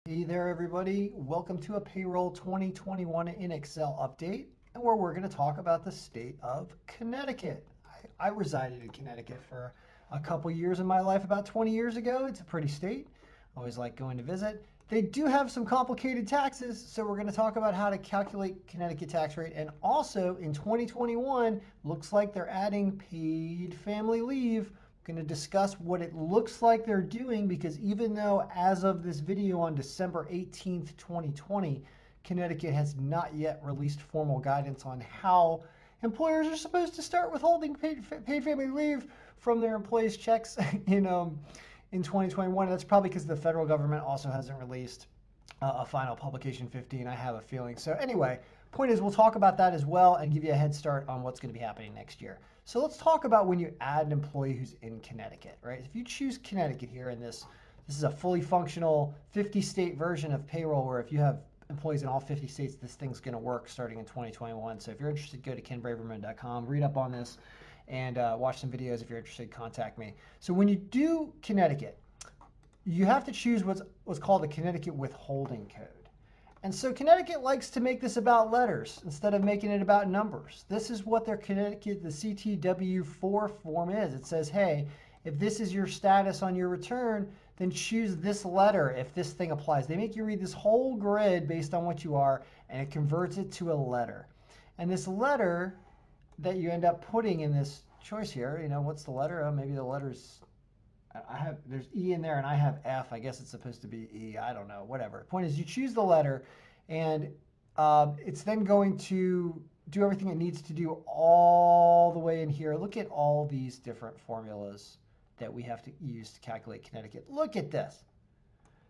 Hey there, everybody. Welcome to a Payroll 2021 in Excel update, and where we're going to talk about the state of Connecticut. I resided in Connecticut for a couple years in my life about 20 years ago. It's a pretty state. Always like going to visit. They do have some complicated taxes, so we're going to talk about how to calculate Connecticut tax rate. And also in 2021, looks like they're adding paid family leave. Going to discuss what it looks like they're doing, because even though as of this video on December 18th, 2020, Connecticut has not yet released formal guidance on how employers are supposed to start withholding paid family leave from their employees' checks in 2021. That's probably because the federal government also hasn't released a final publication 15, I have a feeling. So anyway, point is we'll talk about that as well and give you a head start on what's going to be happening next year. So let's talk about when you add an employee who's in Connecticut, right? If you choose Connecticut here, and this is a fully functional 50-state version of payroll, where if you have employees in all 50 states, this thing's going to work starting in 2021. So if you're interested, go to kenbraverman.com, read up on this, and watch some videos. If you're interested, contact me. So when you do Connecticut, you have to choose what's called the Connecticut Withholding Code. And so Connecticut likes to make this about letters instead of making it about numbers. This is what their Connecticut, the CTW4 form is. It says, hey, if this is your status on your return, then choose this letter if this thing applies. They make you read this whole grid based on what you are, and it converts it to a letter. And this letter that you end up putting in this choice here, what's the letter? Oh, maybe the letter's, there's E in there and I have F. I guess it's supposed to be E. I don't know, whatever. The point is you choose the letter, and it's then going to do everything it needs to do all the way in here. Look at all these different formulas that we have to use to calculate Connecticut. Look at this.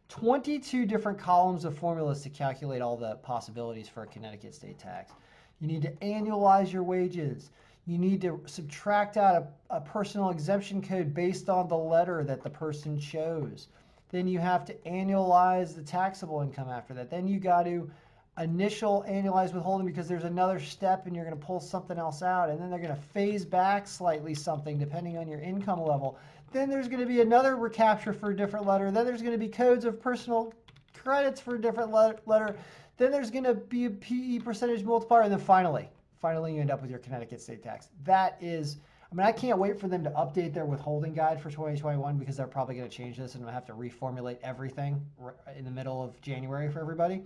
22 different columns of formulas to calculate all the possibilities for a Connecticut state tax. You need to annualize your wages. You need to subtract out a personal exemption code based on the letter that the person chose. Then you have to annualize the taxable income after that. Then you got to initial annualize withholding, because there's another step and you're going to pull something else out. And then they're going to phase back slightly something depending on your income level. Then there's going to be another recapture for a different letter. Then there's going to be codes of personal credits for a different letter. Then there's going to be a PE percentage multiplier. And then finally you end up with your Connecticut state tax. That is, I can't wait for them to update their withholding guide for 2021, because they're probably going to change this and we'll have to reformulate everything in the middle of January for everybody.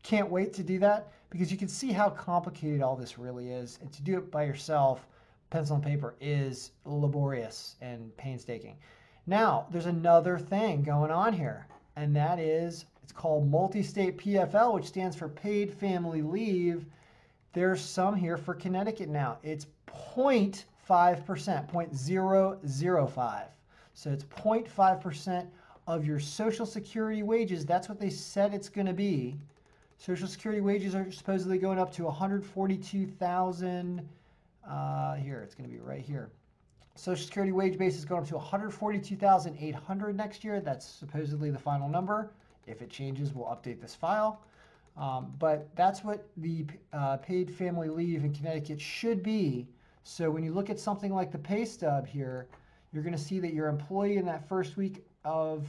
Can't wait to do that, because you can see how complicated all this really is. And to do it by yourself, pencil and paper, is laborious and painstaking. Now, there's another thing going on here, and that is, it's called multi-state PFL, which stands for paid family leave. There's some here for Connecticut now. It's 0.5%, 0.005. So it's 0.5% of your Social Security wages. That's what they said it's going to be. Social Security wages are supposedly going up to $142,000. Here, it's going to be right here. Social Security wage base is going up to $142,800 next year. That's supposedly the final number. If it changes, we'll update this file. But that's what the paid family leave in Connecticut should be. So when you look at something like the pay stub here, you're going to see that your employee in that first week of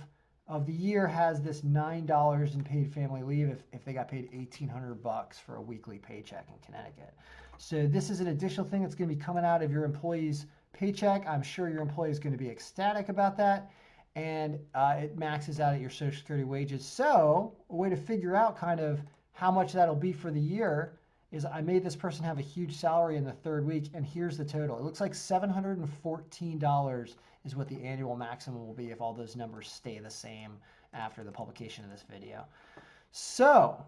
the year has this $9 in paid family leave if they got paid $1,800 for a weekly paycheck in Connecticut. So this is an additional thing that's going to be coming out of your employee's paycheck. I'm sure your employee is going to be ecstatic about that. And it maxes out at your Social Security wages. So a way to figure out kind of how much that'll be for the year is I made this person have a huge salary in the third week, and here's the total. It looks like $714 is what the annual maximum will be if all those numbers stay the same after the publication of this video. So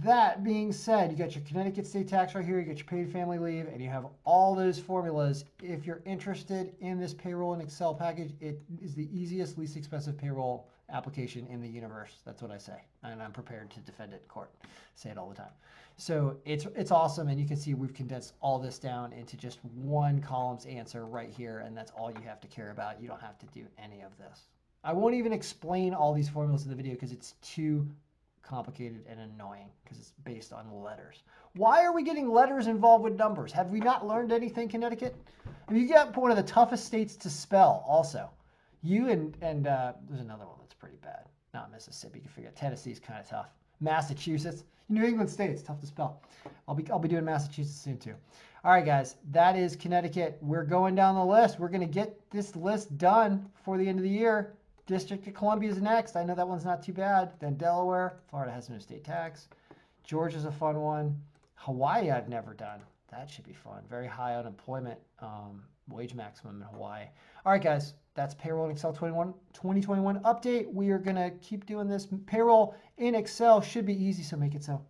that being said, you got your Connecticut state tax right here, you got your paid family leave, and you have all those formulas. If you're interested in this payroll and Excel package, it is the easiest, least expensive payroll application in the universe. That's what I say, and I'm prepared to defend it in court. Say it all the time. So it's awesome, and you can see we've condensed all this down into just one column's answer right here, and that's all you have to care about. You don't have to do any of this. I won't even explain all these formulas in the video because it's too complicated and annoying, because it's based on letters. Why are we getting letters involved with numbers? Have we not learned anything, Connecticut? I mean, you got one of the toughest states to spell also. You and there's another one that's pretty bad. not Mississippi. You can figure it. Tennessee's kind of tough. Massachusetts, New England states, tough to spell. I'll be doing Massachusetts soon too. All right, guys, that is Connecticut. We're going down the list. We're going to get this list done before the end of the year. District of Columbia is next. I know that one's not too bad. Then Delaware. Florida has no state tax. Georgia's a fun one. Hawaii I've never done. That should be fun. Very high unemployment wage maximum in Hawaii. All right, guys, that's Payroll in Excel 2021 update. We are going to keep doing this. Payroll in Excel should be easy, so make it so.